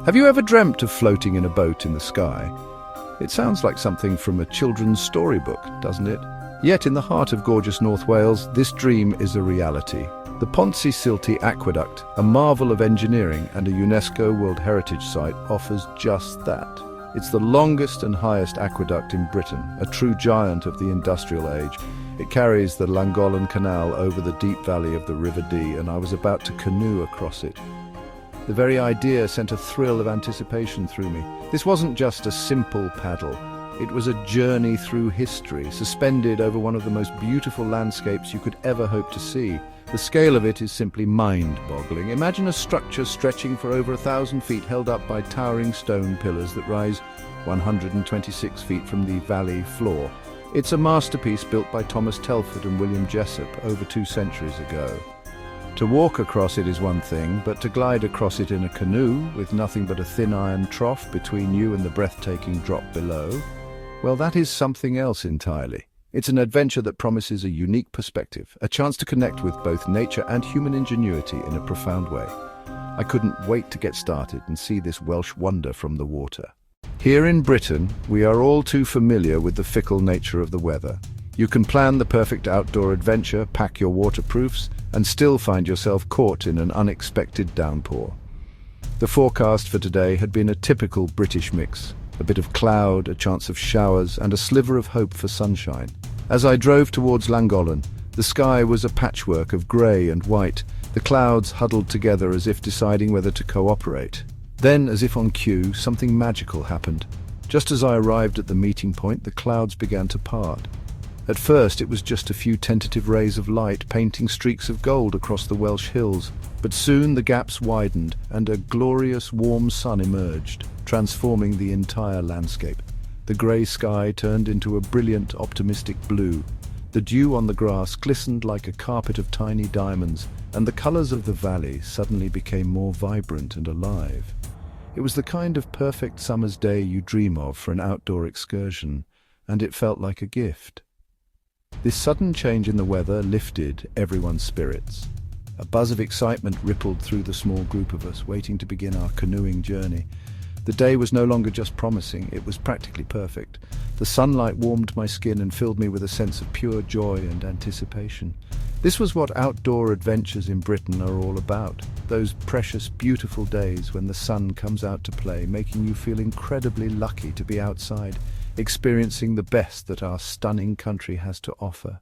Have you ever dreamt of floating in a boat in the sky? It sounds like something from a children's storybook, doesn't it? Yet in the heart of gorgeous North Wales, this dream is a reality. The Silty Aqueduct, a marvel of engineering and a UNESCO World Heritage Site, offers just that. It's the longest and highest aqueduct in Britain, a true giant of the industrial age. It carries the Llangollen Canal over the deep valley of the River Dee, and I was about to canoe across it. The very idea sent a thrill of anticipation through me. This wasn't just a simple paddle. It was a journey through history, suspended over one of the most beautiful landscapes you could ever hope to see. The scale of it is simply mind-boggling. Imagine a structure stretching for over 1,000 feet, held up by towering stone pillars that rise 126 feet from the valley floor. It's a masterpiece built by Thomas Telford and William Jessup over 2 centuries ago. To walk across it is one thing, but to glide across it in a canoe, with nothing but a thin iron trough between you and the breathtaking drop below, well, that is something else entirely. It's an adventure that promises a unique perspective, a chance to connect with both nature and human ingenuity in a profound way. I couldn't wait to get started and see this Welsh wonder from the water. Here in Britain, we are all too familiar with the fickle nature of the weather. You can plan the perfect outdoor adventure, pack your waterproofs, and still find yourself caught in an unexpected downpour. The forecast for today had been a typical British mix. A bit of cloud, a chance of showers, and a sliver of hope for sunshine. As I drove towards Llangollen, the sky was a patchwork of grey and white, the clouds huddled together as if deciding whether to cooperate. Then, as if on cue, something magical happened. Just as I arrived at the meeting point, the clouds began to part. At first, it was just a few tentative rays of light painting streaks of gold across the Welsh hills, but soon the gaps widened and a glorious warm sun emerged, transforming the entire landscape. The grey sky turned into a brilliant, optimistic blue. The dew on the grass glistened like a carpet of tiny diamonds, and the colours of the valley suddenly became more vibrant and alive. It was the kind of perfect summer's day you dream of for an outdoor excursion, and it felt like a gift. This sudden change in the weather lifted everyone's spirits. A buzz of excitement rippled through the small group of us, waiting to begin our canoeing journey. The day was no longer just promising, it was practically perfect. The sunlight warmed my skin and filled me with a sense of pure joy and anticipation. This was what outdoor adventures in Britain are all about. Those precious, beautiful days when the sun comes out to play, making you feel incredibly lucky to be outside, experiencing the best that our stunning country has to offer.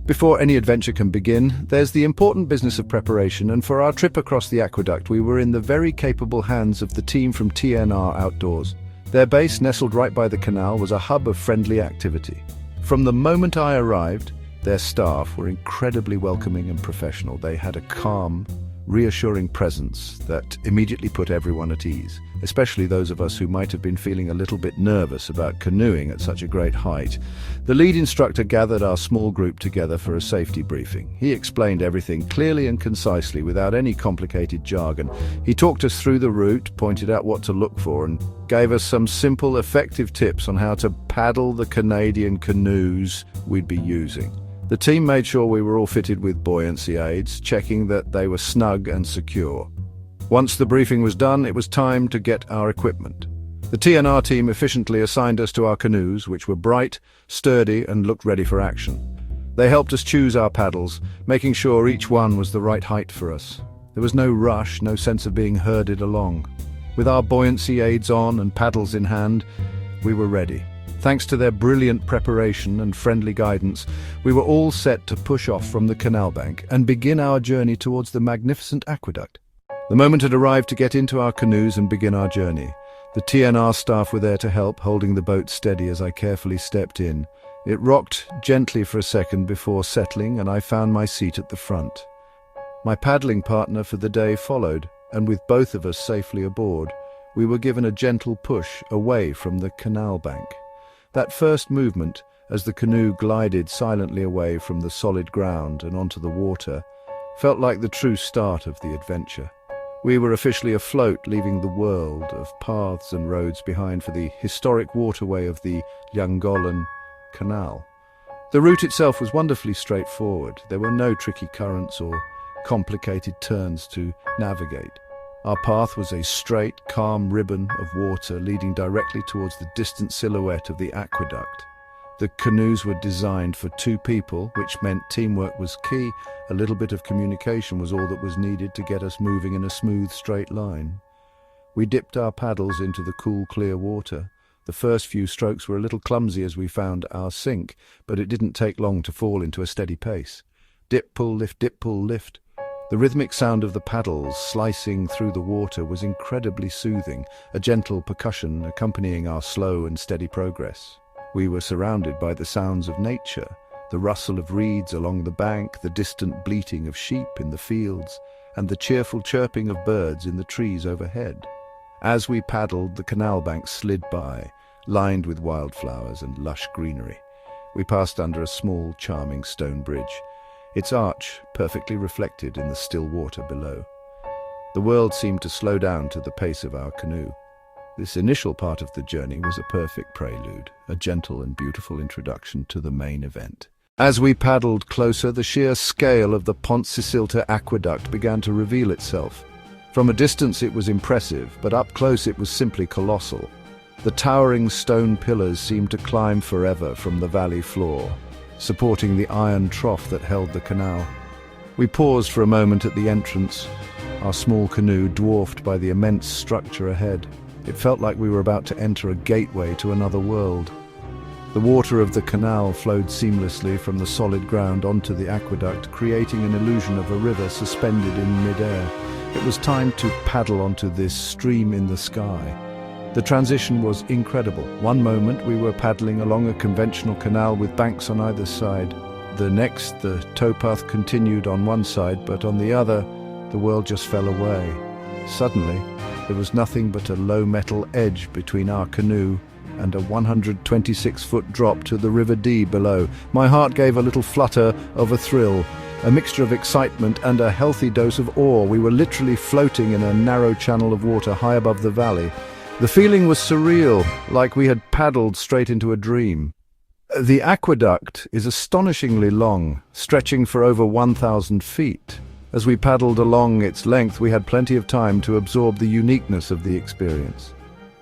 Before any adventure can begin, there's the important business of preparation, and for our trip across the aqueduct, we were in the very capable hands of the team from TNR Outdoors. Their base, nestled right by the canal, was a hub of friendly activity. From the moment I arrived, their staff were incredibly welcoming and professional. They had a calm, reassuring presence that immediately put everyone at ease, especially those of us who might have been feeling a little bit nervous about canoeing at such a great height. The lead instructor gathered our small group together for a safety briefing. He explained everything clearly and concisely without any complicated jargon. He talked us through the route, pointed out what to look for, and gave us some simple, effective tips on how to paddle the Canadian canoes we'd be using. The team made sure we were all fitted with buoyancy aids, checking that they were snug and secure. Once the briefing was done, it was time to get our equipment. The TNR team efficiently assigned us to our canoes, which were bright, sturdy, and looked ready for action. They helped us choose our paddles, making sure each one was the right height for us. There was no rush, no sense of being herded along. With our buoyancy aids on and paddles in hand, we were ready. Thanks to their brilliant preparation and friendly guidance, we were all set to push off from the canal bank and begin our journey towards the magnificent aqueduct. The moment had arrived to get into our canoes and begin our journey. The TNR staff were there to help, holding the boat steady as I carefully stepped in. It rocked gently for a second before settling, and I found my seat at the front. My paddling partner for the day followed, and with both of us safely aboard, we were given a gentle push away from the canal bank. That first movement, as the canoe glided silently away from the solid ground and onto the water, felt like the true start of the adventure. We were officially afloat, leaving the world of paths and roads behind for the historic waterway of the Llangollen Canal. The route itself was wonderfully straightforward. There were no tricky currents or complicated turns to navigate. Our path was a straight, calm ribbon of water leading directly towards the distant silhouette of the aqueduct. The canoes were designed for 2 people, which meant teamwork was key. A little bit of communication was all that was needed to get us moving in a smooth, straight line. We dipped our paddles into the cool, clear water. The first few strokes were a little clumsy as we found our sink, but it didn't take long to fall into a steady pace. Dip, pull, lift, dip, pull, lift. The rhythmic sound of the paddles slicing through the water was incredibly soothing, a gentle percussion accompanying our slow and steady progress. We were surrounded by the sounds of nature, the rustle of reeds along the bank, the distant bleating of sheep in the fields, and the cheerful chirping of birds in the trees overhead. As we paddled, the canal bank slid by, lined with wildflowers and lush greenery. We passed under a small, charming stone bridge, its arch perfectly reflected in the still water below. The world seemed to slow down to the pace of our canoe. This initial part of the journey was a perfect prelude, a gentle and beautiful introduction to the main event. As we paddled closer, the sheer scale of the Pontsicilta aqueduct began to reveal itself. From a distance it was impressive, but up close it was simply colossal. The towering stone pillars seemed to climb forever from the valley floor, supporting the iron trough that held the canal. We paused for a moment at the entrance, our small canoe dwarfed by the immense structure ahead. It felt like we were about to enter a gateway to another world. The water of the canal flowed seamlessly from the solid ground onto the aqueduct, creating an illusion of a river suspended in mid-air. It was time to paddle onto this stream in the sky. The transition was incredible. One moment we were paddling along a conventional canal with banks on either side. The next, the towpath continued on one side, but on the other, the world just fell away. Suddenly, there was nothing but a low metal edge between our canoe and a 126-foot drop to the River Dee below. My heart gave a little flutter of a thrill, a mixture of excitement and a healthy dose of awe. We were literally floating in a narrow channel of water high above the valley. The feeling was surreal, like we had paddled straight into a dream. The aqueduct is astonishingly long, stretching for over 1,000 feet. As we paddled along its length, we had plenty of time to absorb the uniqueness of the experience.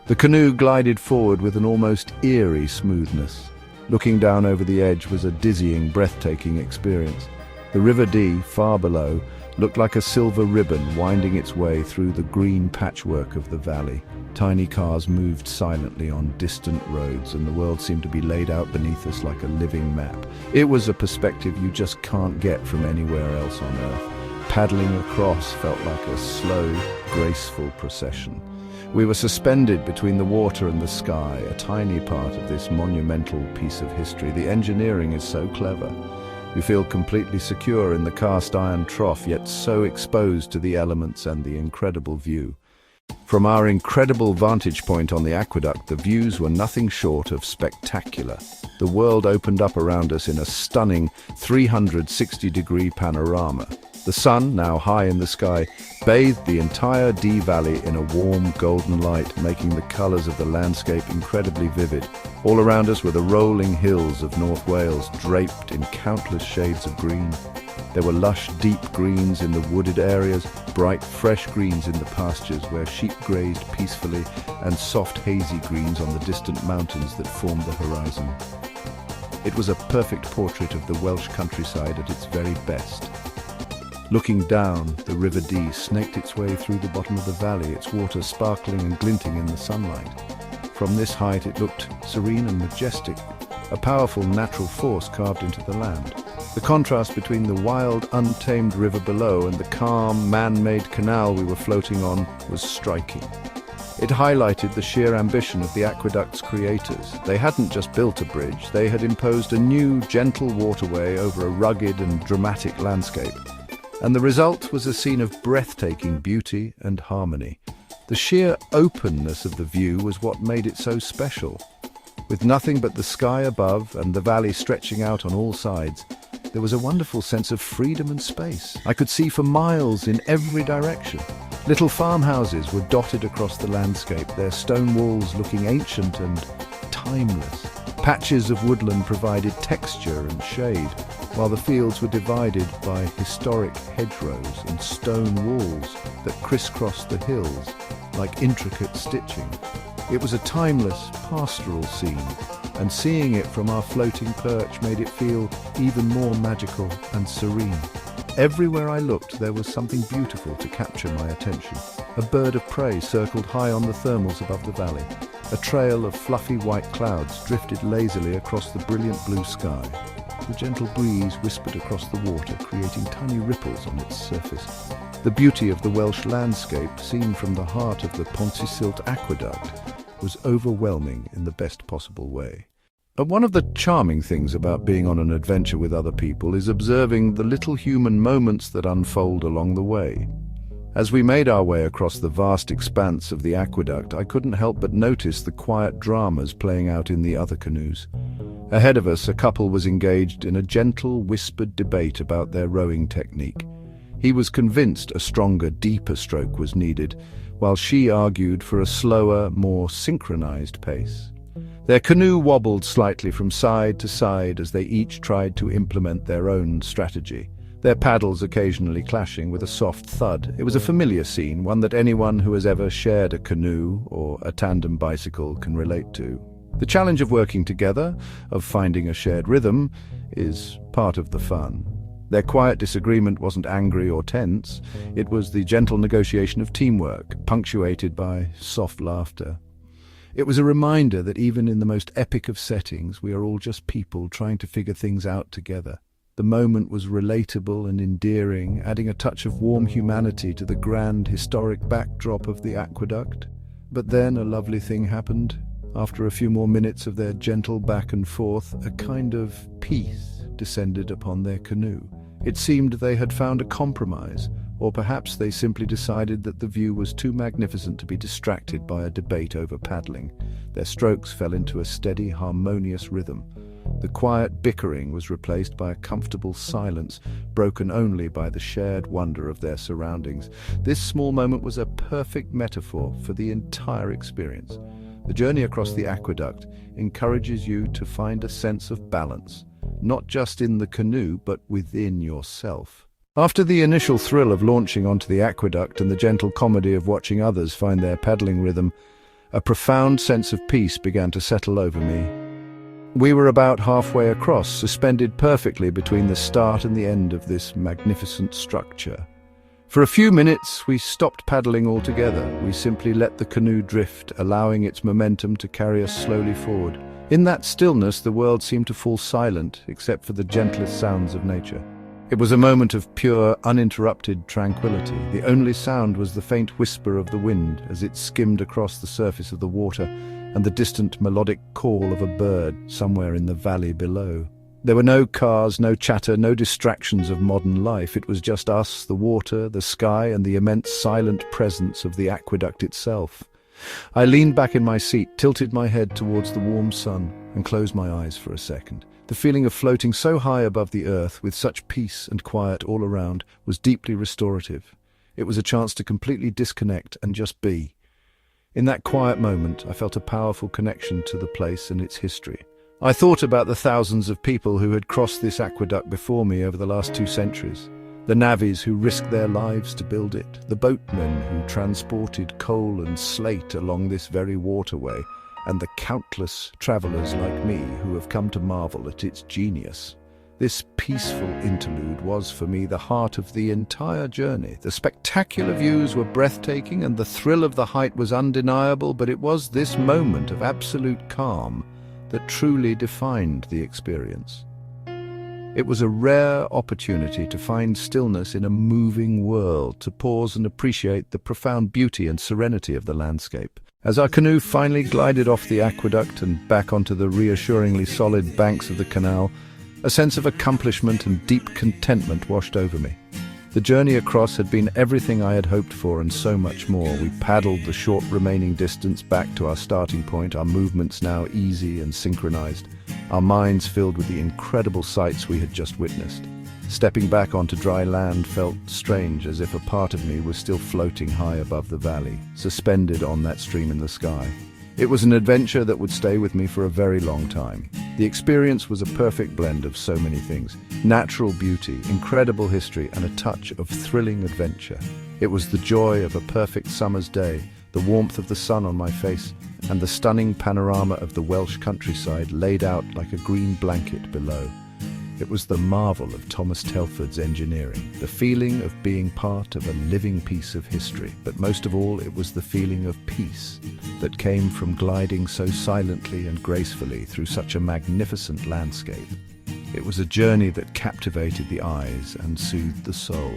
The canoe glided forward with an almost eerie smoothness. Looking down over the edge was a dizzying, breathtaking experience. The River Dee, far below, looked like a silver ribbon winding its way through the green patchwork of the valley. Tiny cars moved silently on distant roads, and the world seemed to be laid out beneath us like a living map. It was a perspective you just can't get from anywhere else on Earth. Paddling across felt like a slow, graceful procession. We were suspended between the water and the sky, a tiny part of this monumental piece of history. The engineering is so clever. You feel completely secure in the cast iron trough, yet so exposed to the elements and the incredible view. From our incredible vantage point on the aqueduct, the views were nothing short of spectacular. The world opened up around us in a stunning 360-degree panorama. The sun, now high in the sky, bathed the entire Dee Valley in a warm golden light, making the colours of the landscape incredibly vivid. All around us were the rolling hills of North Wales, draped in countless shades of green. There were lush, deep greens in the wooded areas, bright, fresh greens in the pastures where sheep grazed peacefully, and soft, hazy greens on the distant mountains that formed the horizon. It was a perfect portrait of the Welsh countryside at its very best. Looking down, the River Dee snaked its way through the bottom of the valley, its water sparkling and glinting in the sunlight. From this height it looked serene and majestic, a powerful natural force carved into the land. The contrast between the wild, untamed river below and the calm, man-made canal we were floating on was striking. It highlighted the sheer ambition of the aqueduct's creators. They hadn't just built a bridge, they had imposed a new, gentle waterway over a rugged and dramatic landscape. And the result was a scene of breathtaking beauty and harmony. The sheer openness of the view was what made it so special. With nothing but the sky above and the valley stretching out on all sides, there was a wonderful sense of freedom and space. I could see for miles in every direction. Little farmhouses were dotted across the landscape, their stone walls looking ancient and timeless. Patches of woodland provided texture and shade, while the fields were divided by historic hedgerows and stone walls that crisscrossed the hills like intricate stitching. It was a timeless, pastoral scene, and seeing it from our floating perch made it feel even more magical and serene. Everywhere I looked, there was something beautiful to capture my attention. A bird of prey circled high on the thermals above the valley. A trail of fluffy white clouds drifted lazily across the brilliant blue sky. The gentle breeze whispered across the water, creating tiny ripples on its surface. The beauty of the Welsh landscape, seen from the heart of the Aqueduct, was overwhelming in the best possible way. One of the charming things about being on an adventure with other people is observing the little human moments that unfold along the way. As we made our way across the vast expanse of the aqueduct, I couldn't help but notice the quiet dramas playing out in the other canoes. Ahead of us, a couple was engaged in a gentle, whispered debate about their rowing technique. He was convinced a stronger, deeper stroke was needed, while she argued for a slower, more synchronized pace. Their canoe wobbled slightly from side to side as they each tried to implement their own strategy, their paddles occasionally clashing with a soft thud. It was a familiar scene, one that anyone who has ever shared a canoe or a tandem bicycle can relate to. The challenge of working together, of finding a shared rhythm, is part of the fun. Their quiet disagreement wasn't angry or tense. It was the gentle negotiation of teamwork, punctuated by soft laughter. It was a reminder that even in the most epic of settings, we are all just people trying to figure things out together. The moment was relatable and endearing, adding a touch of warm humanity to the grand, historic backdrop of the aqueduct. But then a lovely thing happened. After a few more minutes of their gentle back and forth, a kind of peace descended upon their canoe. It seemed they had found a compromise, or perhaps they simply decided that the view was too magnificent to be distracted by a debate over paddling. Their strokes fell into a steady, harmonious rhythm. The quiet bickering was replaced by a comfortable silence, broken only by the shared wonder of their surroundings. This small moment was a perfect metaphor for the entire experience. The journey across the aqueduct encourages you to find a sense of balance, not just in the canoe, but within yourself. After the initial thrill of launching onto the aqueduct and the gentle comedy of watching others find their paddling rhythm, a profound sense of peace began to settle over me. We were about halfway across, suspended perfectly between the start and the end of this magnificent structure. For a few minutes, we stopped paddling altogether. We simply let the canoe drift, allowing its momentum to carry us slowly forward. In that stillness, the world seemed to fall silent, except for the gentlest sounds of nature. It was a moment of pure, uninterrupted tranquility. The only sound was the faint whisper of the wind as it skimmed across the surface of the water, and the distant melodic call of a bird somewhere in the valley below. There were no cars, no chatter, no distractions of modern life. It was just us, the water, the sky, and the immense silent presence of the aqueduct itself. I leaned back in my seat, tilted my head towards the warm sun, and closed my eyes for a second. The feeling of floating so high above the earth, with such peace and quiet all around, was deeply restorative. It was a chance to completely disconnect and just be. In that quiet moment, I felt a powerful connection to the place and its history. I thought about the thousands of people who had crossed this aqueduct before me over the last 2 centuries. The navvies who risked their lives to build it, the boatmen who transported coal and slate along this very waterway, and the countless travelers like me who have come to marvel at its genius. This peaceful interlude was, for me, the heart of the entire journey. The spectacular views were breathtaking and the thrill of the height was undeniable, but it was this moment of absolute calm that truly defined the experience. It was a rare opportunity to find stillness in a moving world, to pause and appreciate the profound beauty and serenity of the landscape. As our canoe finally glided off the aqueduct and back onto the reassuringly solid banks of the canal, a sense of accomplishment and deep contentment washed over me. The journey across had been everything I had hoped for and so much more. We paddled the short remaining distance back to our starting point, our movements now easy and synchronized, our minds filled with the incredible sights we had just witnessed. Stepping back onto dry land felt strange, as if a part of me was still floating high above the valley, suspended on that stream in the sky. It was an adventure that would stay with me for a very long time. The experience was a perfect blend of so many things. Natural beauty, incredible history, and a touch of thrilling adventure. It was the joy of a perfect summer's day, the warmth of the sun on my face, and the stunning panorama of the Welsh countryside laid out like a green blanket below. It was the marvel of Thomas Telford's engineering, the feeling of being part of a living piece of history. But most of all, it was the feeling of peace that came from gliding so silently and gracefully through such a magnificent landscape. It was a journey that captivated the eyes and soothed the soul.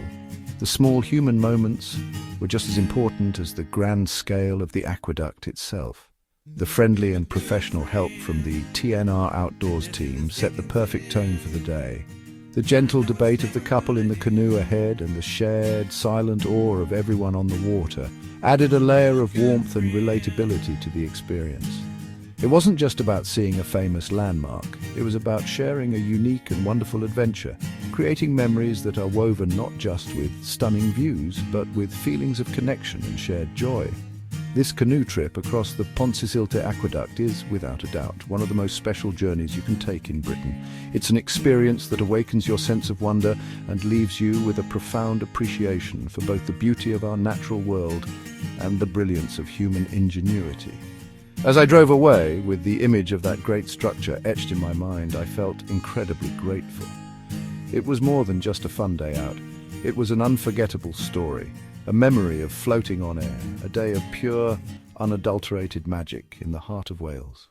The small human moments were just as important as the grand scale of the aqueduct itself. The friendly and professional help from the TNR Outdoors team set the perfect tone for the day. The gentle debate of the couple in the canoe ahead and the shared, silent awe of everyone on the water added a layer of warmth and relatability to the experience. It wasn't just about seeing a famous landmark, it was about sharing a unique and wonderful adventure, creating memories that are woven not just with stunning views, but with feelings of connection and shared joy. This canoe trip across the Pontsisilta Aqueduct is, without a doubt, one of the most special journeys you can take in Britain. It's an experience that awakens your sense of wonder and leaves you with a profound appreciation for both the beauty of our natural world and the brilliance of human ingenuity. As I drove away, with the image of that great structure etched in my mind, I felt incredibly grateful. It was more than just a fun day out. It was an unforgettable story. A memory of floating on air, a day of pure, unadulterated magic in the heart of Wales.